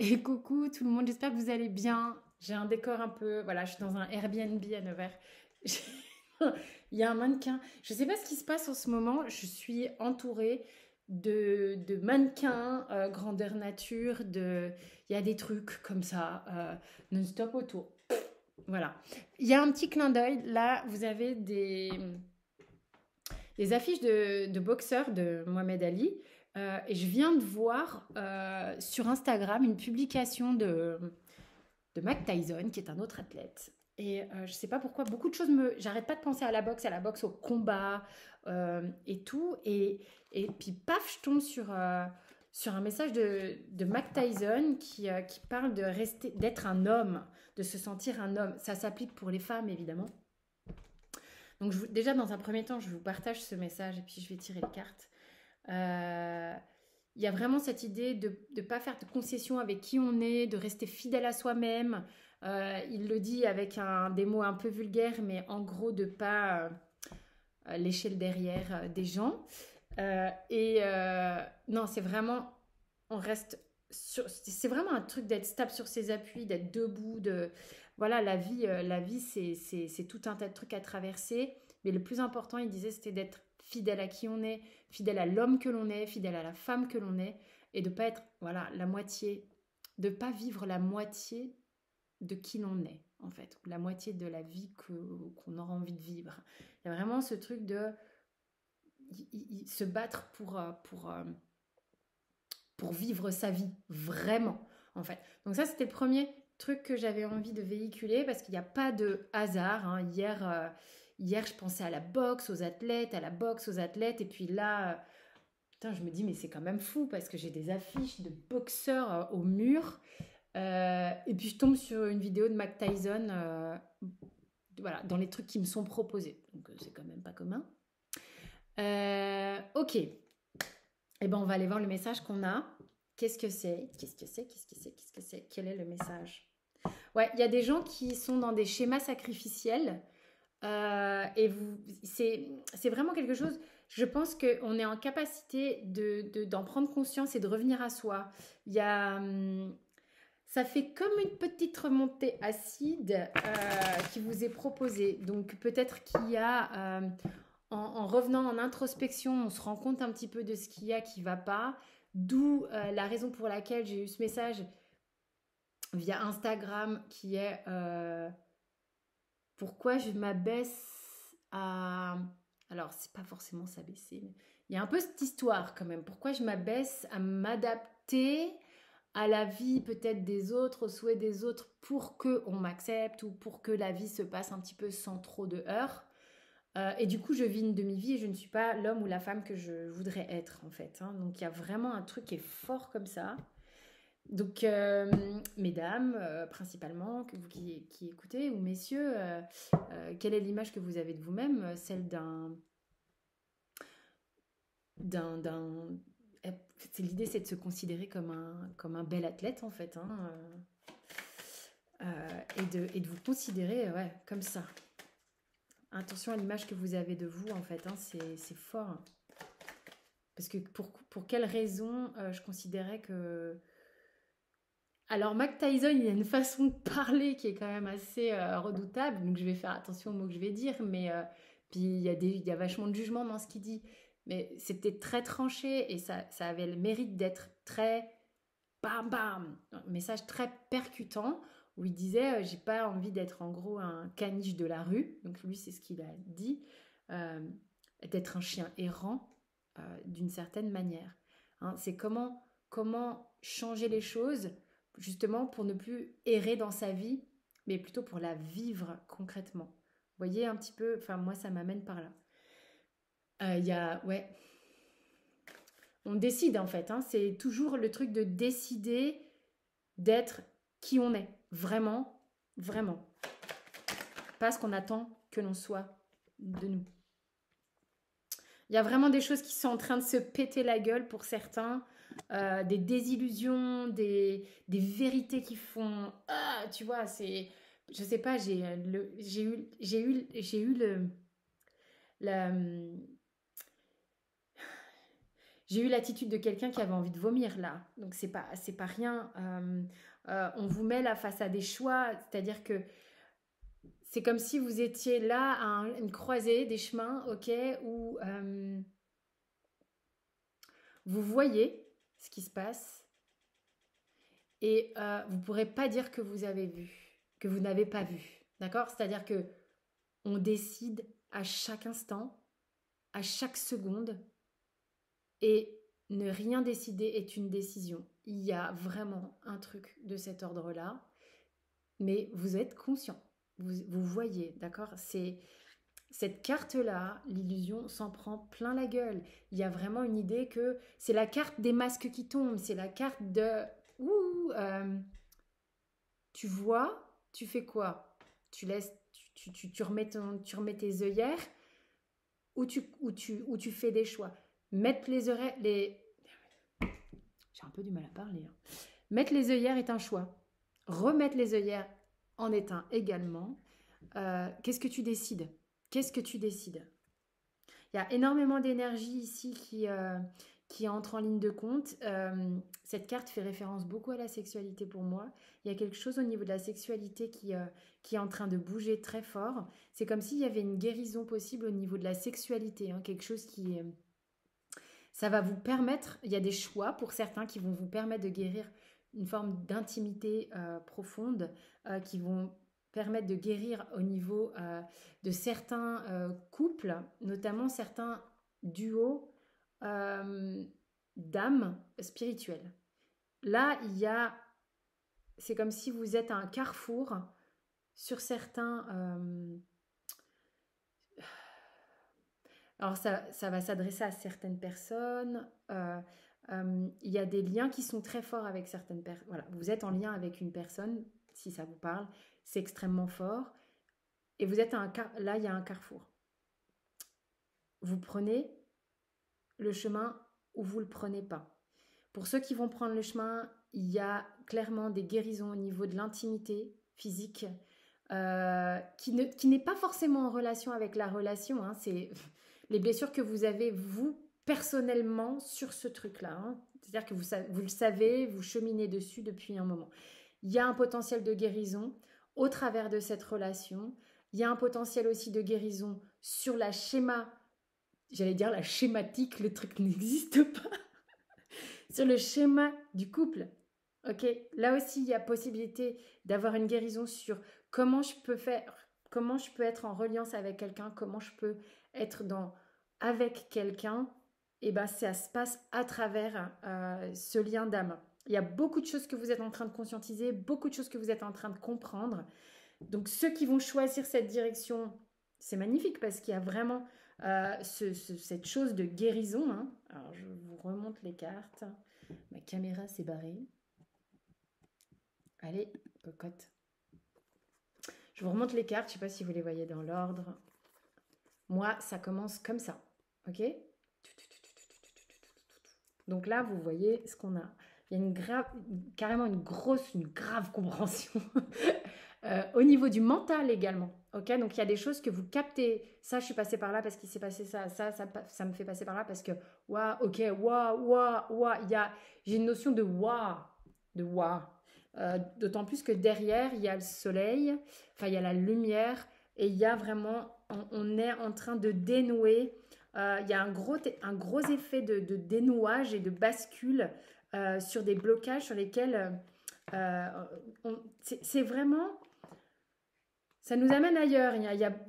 Et coucou tout le monde, j'espère que vous allez bien. J'ai un décor un peu, voilà, je suis dans un Airbnb à Nevers. J'ai- Il y a un mannequin. Je ne sais pas ce qui se passe en ce moment. Je suis entourée de mannequins grandeur nature. Il y a des trucs comme ça, non-stop autour. Voilà. Il y a un petit clin d'œil. Là, vous avez des affiches de boxeurs de Mohamed Ali. Et je viens de voir sur Instagram une publication de Mike Tyson, qui est un autre athlète. Et je sais pas pourquoi, beaucoup de choses me. J'arrête pas de penser à la boxe, au combat et tout. Et puis, paf, je tombe sur un message de Mike Tyson qui parle de rester, d'être un homme, de se sentir un homme. Ça s'applique pour les femmes, évidemment. Donc, déjà, dans un premier temps, je vous partage ce message et puis je vais tirer les cartes. Euh, il y a vraiment cette idée de ne pas faire de concessions avec qui on est, de rester fidèle à soi-même. Il le dit avec des mots un peu vulgaires, mais en gros de ne pas lécher le derrière des gens. Non, c'est vraiment, on reste c'est vraiment un truc d'être stable sur ses appuis, d'être debout, voilà, la vie c'est tout un tas de trucs à traverser. Mais le plus important, il disait, c'était d'être fidèle à qui on est, fidèle à l'homme que l'on est, fidèle à la femme que l'on est, et de pas être, voilà, la moitié, de pas vivre la moitié de qui l'on est, en fait, ou la moitié de la vie qu'on aura envie de vivre. Il y a vraiment ce truc de se battre pour vivre sa vie, vraiment, en fait. Donc ça, c'était le premier truc que j'avais envie de véhiculer, parce qu'il n'y a pas de hasard. Hein. Hier, je pensais à la boxe, aux athlètes, à la boxe, aux athlètes, et puis là, putain, je me dis, mais c'est quand même fou, parce que j'ai des affiches de boxeurs au mur, et puis je tombe sur une vidéo de Mike Tyson, voilà, dans les trucs qui me sont proposés. Donc c'est quand même pas commun. Ok. Eh ben, on va aller voir le message qu'on a. Qu'est-ce que c'est? Qu'est-ce que c'est? Qu'est-ce que c'est? Qu'est-ce que c'est? Quel est le message? Ouais, il y a des gens qui sont dans des schémas sacrificiels. C'est vraiment quelque chose. Je pense qu'on est en capacité d'en prendre conscience et de revenir à soi. Il y a, ça fait comme une petite remontée acide qui vous est proposée. Donc peut-être qu'il y a en revenant en introspection, on se rend compte un petit peu de ce qu'il y a qui ne va pas. D'où la raison pour laquelle j'ai eu ce message via Instagram qui est pourquoi je m'abaisse à... Alors, c'est pas forcément s'abaisser, mais il y a un peu cette histoire quand même. Pourquoi je m'abaisse à m'adapter à la vie peut-être des autres, aux souhaits des autres pour que on m'accepte ou pour que la vie se passe un petit peu sans trop de heurts. Et du coup, je vis une demi-vie et je ne suis pas l'homme ou la femme que je voudrais être, en fait. Hein. Donc, il y a vraiment un truc qui est fort comme ça. Donc, mesdames, principalement, que vous qui écoutez, ou messieurs, quelle est l'image que vous avez de vous-même? Celle d'un... L'idée, c'est de se considérer comme un bel athlète, en fait. Hein, et de vous considérer ouais, comme ça. Attention à l'image que vous avez de vous, en fait. Hein, c'est fort. Parce que pour quelle raison je considérais que... Alors, Mac Tyson, il a une façon de parler qui est quand même assez redoutable, donc je vais faire attention aux mots que je vais dire, mais puis il y a vachement de jugement dans ce qu'il dit. Mais c'était très tranché et ça avait le mérite d'être très bam bam, un message très percutant où il disait j'ai pas envie d'être en gros un caniche de la rue, donc lui c'est ce qu'il a dit, euh, d'être un chien errant d'une certaine manière. Hein, c'est comment changer les choses justement pour ne plus errer dans sa vie, mais plutôt pour la vivre concrètement. Vous voyez un petit peu, enfin moi ça m'amène par là. Il y a, ouais, on décide en fait, hein, c'est toujours le truc de décider d'être qui on est, vraiment, vraiment. Pas ce qu'on attend que l'on soit de nous. Il y a vraiment des choses qui sont en train de se péter la gueule pour certains, des désillusions, des vérités qui font... Ah, tu vois, c'est... Je sais pas, j'ai eu le... La, J'ai eu l'attitude de quelqu'un qui avait envie de vomir là. Donc c'est pas rien. On vous met là face à des choix. C'est-à-dire que c'est comme si vous étiez là à une croisée des chemins, ok, où vous voyez ce qui se passe et vous ne pourrez pas dire que vous avez vu, que vous n'avez pas vu. D'accord? C'est-à-dire que on décide à chaque instant, à chaque seconde, et ne rien décider est une décision. Il y a vraiment un truc de cet ordre-là, mais vous êtes conscient, vous voyez, d'accord? C'est cette carte-là, l'illusion s'en prend plein la gueule. Il y a vraiment une idée que c'est la carte des masques qui tombent, c'est la carte de ouh, tu vois, tu fais quoi? Tu laisses, tu remets tes œillères ou tu fais des choix. Mettre les oreilles, j'ai un peu du mal à parler. Hein. Mettre les œillères est un choix. Remettre les œillères en est un également. Qu'est-ce que tu décides? Qu'est-ce que tu décides? Il y a énormément d'énergie ici qui entre en ligne de compte. Cette carte fait référence beaucoup à la sexualité pour moi. Il y a quelque chose au niveau de la sexualité qui est en train de bouger très fort. C'est comme s'il y avait une guérison possible au niveau de la sexualité. Hein, quelque chose qui... ça va vous permettre, il y a des choix pour certains qui vont vous permettre de guérir une forme d'intimité profonde, qui vont permettre de guérir au niveau de certains couples, notamment certains duos d'âmes spirituelles. Là, c'est comme si vous êtes à un carrefour sur certains... alors ça va s'adresser à certaines personnes. Il y a des liens qui sont très forts avec certaines personnes. Voilà, vous êtes en lien avec une personne, si ça vous parle, c'est extrêmement fort. Et vous êtes là, il y a un carrefour. Vous prenez le chemin ou vous ne le prenez pas. Pour ceux qui vont prendre le chemin, il y a clairement des guérisons au niveau de l'intimité physique qui n'est pas forcément en relation avec la relation. Hein, c'est les blessures que vous avez, vous, personnellement, sur ce truc-là. Hein. C'est-à-dire que vous le savez, vous cheminez dessus depuis un moment. Il y a un potentiel de guérison au travers de cette relation. Il y a un potentiel aussi de guérison sur la j'allais dire la schématique, le truc n'existe pas, sur le schéma du couple. Ok, là aussi, il y a possibilité d'avoir une guérison sur comment je peux être en reliance avec quelqu'un, comment je peux être avec quelqu'un. Et ben, ça se passe à travers ce lien d'âme. Il y a beaucoup de choses que vous êtes en train de conscientiser, beaucoup de choses que vous êtes en train de comprendre. Donc, ceux qui vont choisir cette direction, c'est magnifique parce qu'il y a vraiment cette chose de guérison. Hein. Alors, je vous remonte les cartes. Ma caméra s'est barrée. Allez, cocotte. Je vous remonte les cartes, je ne sais pas si vous les voyez dans l'ordre. Moi, ça commence comme ça, ok? Donc là, vous voyez ce qu'on a. Il y a carrément une grave compréhension au niveau du mental également, ok? Donc il y a des choses que vous captez. Ça, je suis passée par là parce qu'il s'est passé ça. Ça me fait passer par là parce que, waouh, ok, waouh. J'ai une notion de waouh. D'autant plus que derrière, il y a le soleil, enfin, il y a la lumière, et il y a vraiment, on est en train de dénouer. Il y a un gros effet de dénouage et de bascule sur des blocages sur lesquels c'est vraiment... Ça nous amène ailleurs. Il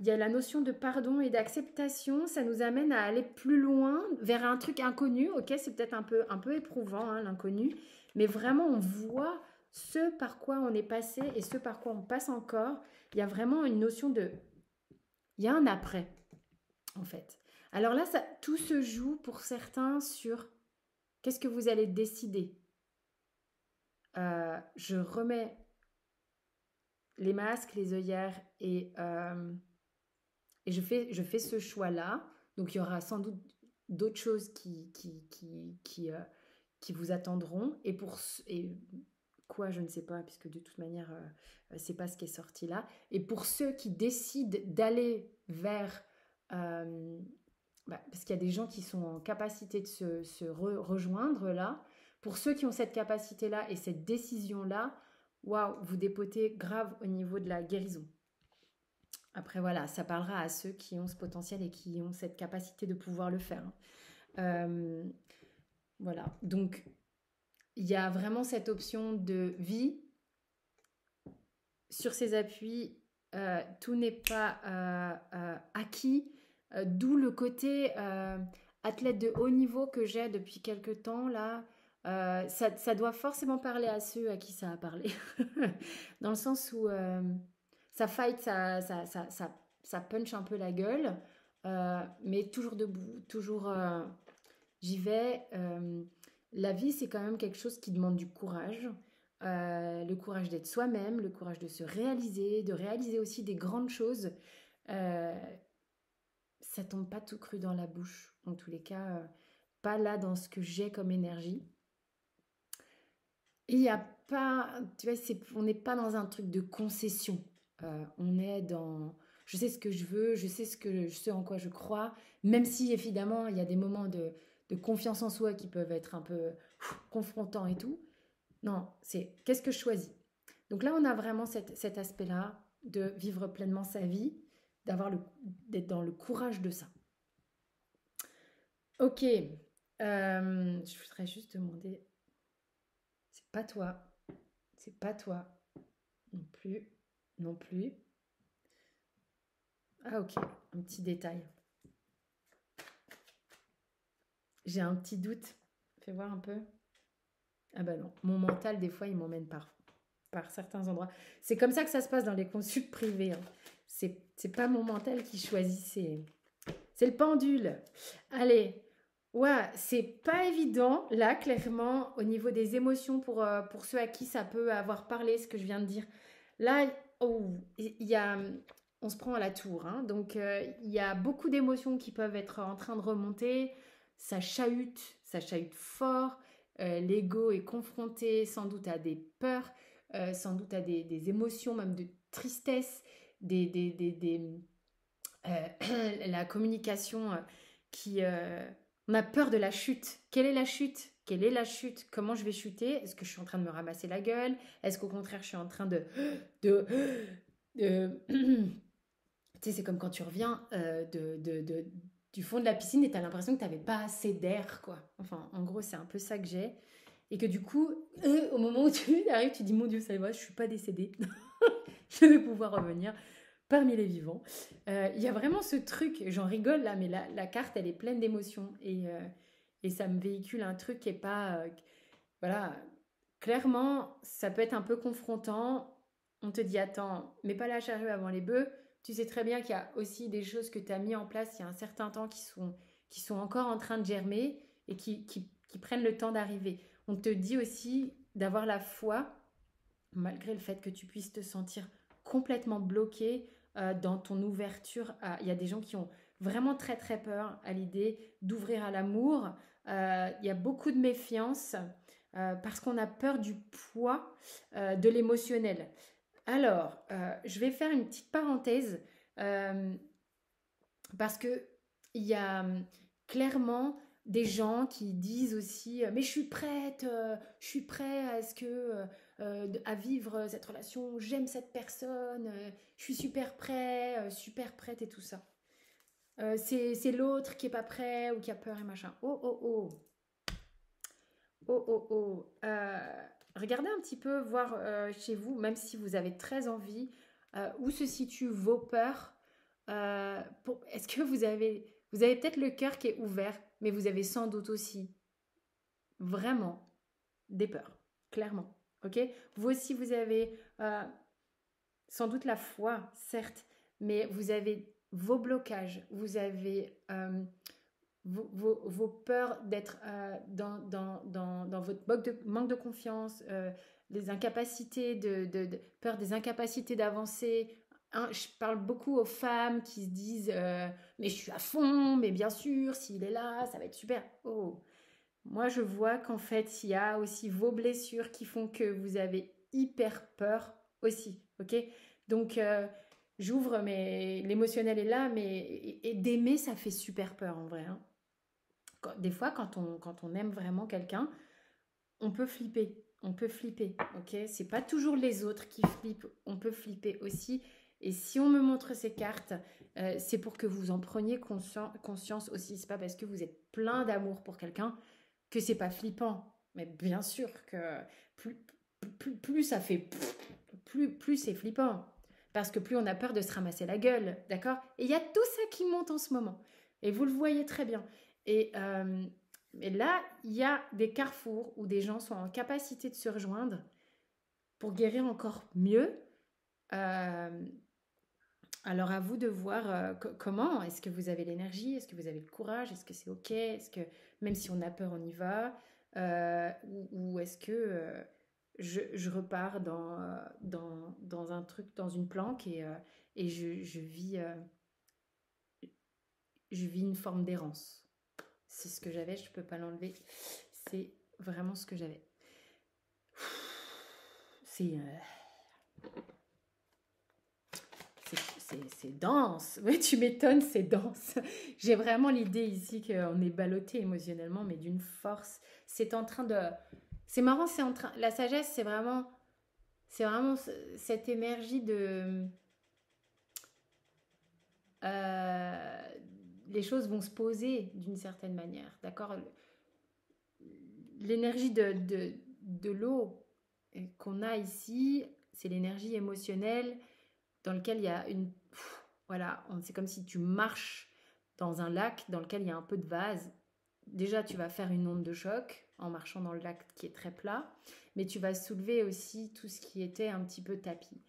y a la notion de pardon et d'acceptation. Ça nous amène à aller plus loin vers un truc inconnu. Ok, c'est peut-être un peu éprouvant, hein, l'inconnu. Mais vraiment, on voit ce par quoi on est passé et ce par quoi on passe encore. Il y a vraiment une notion de... Il y a un après, en fait. Alors là, tout se joue pour certains sur qu'est-ce que vous allez décider. Je remets les masques, les œillères et je fais ce choix-là. Donc, il y aura sans doute d'autres choses qui vous attendront. Et quoi, je ne sais pas, puisque de toute manière, c'est pas ce qui est sorti là. Et pour ceux qui décident d'aller vers parce qu'il y a des gens qui sont en capacité de se rejoindre là. Pour ceux qui ont cette capacité-là et cette décision-là, waouh, vous dépotez grave au niveau de la guérison. Après, voilà, ça parlera à ceux qui ont ce potentiel et qui ont cette capacité de pouvoir le faire. Euh, voilà, donc il y a vraiment cette option de vie. Sur ces appuis, tout n'est pas acquis, d'où le côté athlète de haut niveau que j'ai depuis quelques temps là. Ça doit forcément parler à ceux à qui ça a parlé, dans le sens où ça fight, ça punch un peu la gueule, mais toujours debout, toujours j'y vais. La vie, c'est quand même quelque chose qui demande du courage. Le courage d'être soi-même, le courage de se réaliser, de réaliser aussi des grandes choses. Euh, Ça tombe pas tout cru dans la bouche, en tous les cas, pas là dans ce que j'ai comme énergie. Il n'y a pas, tu vois, on n'est pas dans un truc de concession. On est dans, je sais ce que je veux, je sais en quoi je crois, même si évidemment il y a des moments de confiance en soi qui peuvent être un peu confrontants et tout. Non, c'est qu'est-ce que je choisis. Donc là, on a vraiment cet aspect-là de vivre pleinement sa vie, d'être dans le courage de ça. Ok, je voudrais juste demander, c'est pas toi, c'est pas toi, non plus, non plus. Ah ok, un petit détail. J'ai un petit doute, fais voir un peu. Ah bah non, mon mental, des fois, il m'emmène par certains endroits. C'est comme ça que ça se passe dans les consultes privées. Hein. C'est pas mon mental qui choisit, c'est le pendule. Allez, ouais, c'est pas évident, là, clairement, au niveau des émotions pour ceux à qui ça peut avoir parlé, ce que je viens de dire. Là, oh, on se prend à la tour. Hein, donc, il y a beaucoup d'émotions qui peuvent être en train de remonter. Ça chahute fort. L'ego est confronté sans doute à des peurs, sans doute à des émotions, même de tristesse, la communication on a peur de la chute. Quelle est la chute? Quelle est la chute? Comment je vais chuter? Est-ce que je suis en train de me ramasser la gueule? Est-ce qu'au contraire, je suis en train de, de tu sais, c'est comme quand tu reviens du fond de la piscine et tu as l'impression que tu n'avais pas assez d'air, quoi. Enfin, en gros, c'est un peu ça que j'ai. Et que du coup, au moment où tu arrives, tu dis, mon Dieu, ça va, je ne suis pas décédée. Je vais pouvoir revenir parmi les vivants. Il y a vraiment ce truc, j'en rigole là, mais la carte, elle est pleine d'émotions. Et ça me véhicule un truc qui est pas... voilà, clairement, ça peut être un peu confrontant. On te dit, attends, mets pas la charrue avant les bœufs. Tu sais très bien qu'il y a aussi des choses que tu as mis en place il y a un certain temps qui sont encore en train de germer et qui prennent le temps d'arriver. On te dit aussi d'avoir la foi, malgré le fait que tu puisses te sentir complètement bloqué dans ton ouverture. Il y a des gens qui ont vraiment très très peur à l'idée d'ouvrir à l'amour. Il y a beaucoup de méfiance parce qu'on a peur du poids de l'émotionnel. Alors, je vais faire une petite parenthèse euh, parce que il y a clairement des gens qui disent aussi mais je suis prêt à ce que à vivre cette relation, j'aime cette personne, je suis super prêt, super prête et tout ça. C'est l'autre qui est pas prêt ou qui a peur et machin. Oh oh oh. Oh oh oh. Regardez un petit peu, voir chez vous, même si vous avez très envie, où se situent vos peurs. Est-ce que vous avez peut-être le cœur qui est ouvert, mais vous avez sans doute aussi vraiment des peurs, clairement. Ok. Vous aussi, vous avez sans doute la foi, certes, mais vous avez vos blocages, vous avez vos peurs d'être dans votre manque de confiance, les incapacités peur des incapacités d'avancer. Hein, je parle beaucoup aux femmes qui se disent mais je suis à fond, mais bien sûr, s'il est là, ça va être super. Oh, moi je vois qu'en fait, il y a aussi vos blessures qui font que vous avez hyper peur aussi, ok? Donc, j'ouvre, mais l'émotionnel est là, mais et d'aimer, ça fait super peur en vrai, hein. Des fois, quand on aime vraiment quelqu'un, on peut flipper. On peut flipper, ok? C'est pas toujours les autres qui flippent, on peut flipper aussi. Et si on me montre ces cartes, c'est pour que vous en preniez conscience aussi. C'est pas parce que vous êtes plein d'amour pour quelqu'un que c'est pas flippant. Mais bien sûr que plus ça fait... Plus c'est flippant. Parce que plus on a peur de se ramasser la gueule, d'accord? Et il y a tout ça qui monte en ce moment. Et vous le voyez très bien. Et là, il y a des carrefours où des gens sont en capacité de se rejoindre pour guérir encore mieux. Alors à vous de voir comment. Est-ce que vous avez l'énergie? Est-ce que vous avez le courage? Est-ce que c'est OK? Est-ce que même si on a peur, on y va? Ou est-ce que je repars dans un truc, dans une planque et je vis une forme d'errance. C'est ce que j'avais, je ne peux pas l'enlever. C'est vraiment ce que j'avais. C'est dense. Oui, tu m'étonnes, c'est dense. J'ai vraiment l'idée ici qu'on est ballotté émotionnellement, mais d'une force. C'est en train de... C'est marrant, c'est en train... La sagesse, c'est vraiment cette énergie de... les choses vont se poser d'une certaine manière, d'accord? L'énergie de l'eau qu'on a ici, c'est l'énergie émotionnelle dans lequel il y a une... Voilà, c'est comme si tu marches dans un lac dans lequel il y a un peu de vase. Déjà, tu vas faire une onde de choc en marchant dans le lac qui est très plat, mais tu vas soulever aussi tout ce qui était un petit peu tapis.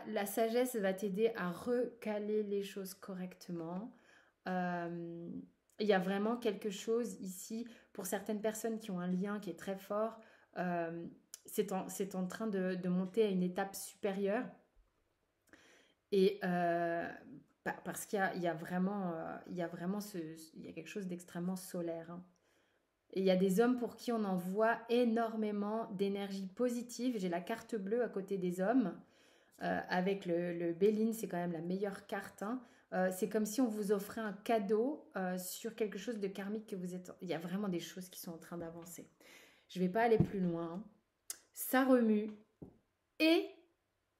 La sagesse va t'aider à recaler les choses correctement. Il y a vraiment quelque chose ici, pour certaines personnes qui ont un lien qui est très fort, c'est en train de monter à une étape supérieure. Et parce qu'il y a vraiment, il y a quelque chose d'extrêmement solaire, hein. Et il y a des hommes pour qui on envoie énormément d'énergie positive. J'ai la carte bleue à côté des hommes. Avec le Béline, c'est quand même la meilleure carte, hein. C'est comme si on vous offrait un cadeau sur quelque chose de karmique que vous êtes... Il y a vraiment des choses qui sont en train d'avancer. Je ne vais pas aller plus loin, hein. Ça remue et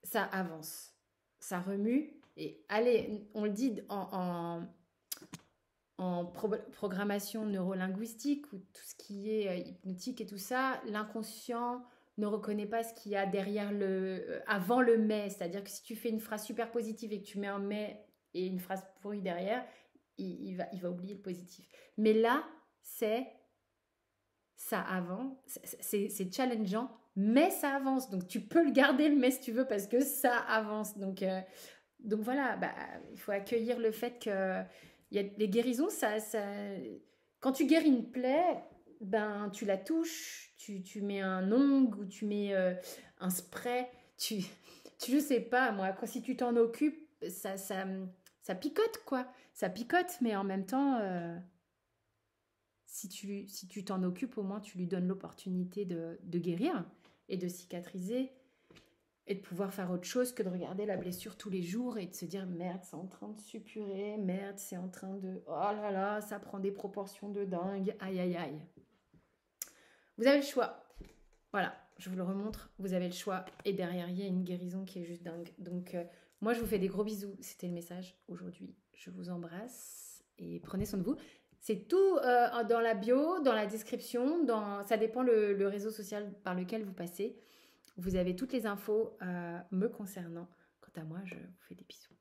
ça avance. Ça remue et allez, on le dit en programmation neurolinguistique ou tout ce qui est hypnotique et tout ça, l'inconscient ne reconnaît pas ce qu'il y a derrière avant le mais. C'est-à-dire que si tu fais une phrase super positive et que tu mets un mais et une phrase pourrie derrière, il va oublier le positif. Mais là, ça avance, c'est challengeant, mais ça avance. Donc tu peux le garder le mais si tu veux parce que ça avance. Donc voilà, il faut accueillir le fait que les guérisons, quand tu guéris une plaie, tu la touches, tu mets un ongle ou tu mets un spray, je sais pas moi, si tu t'en occupes, ça picote quoi, ça picote, mais en même temps, si tu t'en occupes, au moins tu lui donnes l'opportunité de guérir et de cicatriser et de pouvoir faire autre chose que de regarder la blessure tous les jours et de se dire merde, c'est en train de suppurer, merde, c'est en train de... Oh là là, ça prend des proportions de dingue, aïe aïe aïe. Vous avez le choix. Voilà, je vous le remontre, vous avez le choix. Et derrière, il y a une guérison qui est juste dingue. Donc, moi, je vous fais des gros bisous. C'était le message aujourd'hui. Je vous embrasse et prenez soin de vous. C'est tout dans la bio, dans la description. Ça dépend le réseau social par lequel vous passez. Vous avez toutes les infos me concernant. Quant à moi, je vous fais des bisous.